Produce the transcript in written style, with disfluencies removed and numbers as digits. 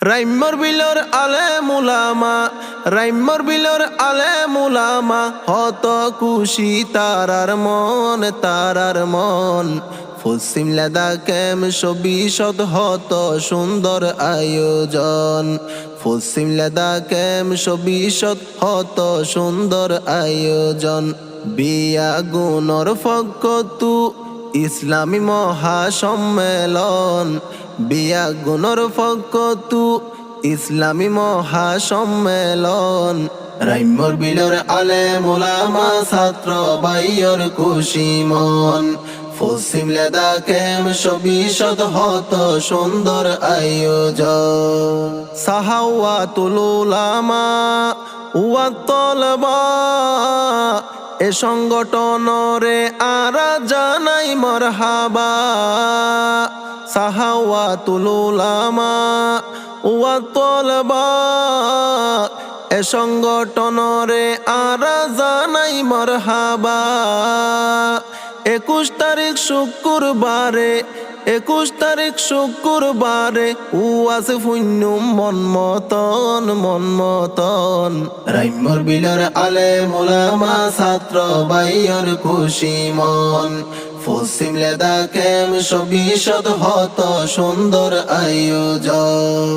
রাইমর বিলর আলে মুলামা, রাইমর বিলর আলে মুলামা, হত খুশি তারার মন, তারার মন। পশ্চিম লাদাখে ১২০ হত সুন্দর আয়োজন, পশ্চিম লাদাখে ১২০ হত সুন্দর আয়োজন। বিয়া গুণর ফকতু ইসলামী মহাসম্মেলন, বিয়া গুণর ফকতু ইসলামী মহাসম্মেলন। রাইমর বিলর আলে মুলামা, ছাত্র বাইয়র খুশি মন। পশ্চিম লাদাখে ১২০ হত সুন্দর আয়োজন। সাহাওয়াতুল উলামা ওয়া তলবা, এ সংগঠনরে আরা জানাই মারহাবা। সাহাওয়াতুল উলামা ওয়া তলবা, এ সংগঠনরে আরা জানাই মারহাবা। ২১ তারিখ শুক্রবারে, ২১ তারিখ শুক্রবারে উয়াস পুণ্যম মনমতন, মনমতন। রাইমর বিলর আলে মুলামা, ছাত্র বাইয়র খুশি মন। পশ্চিম লাদাখে ১২০ হত সুন্দর আয়োজন।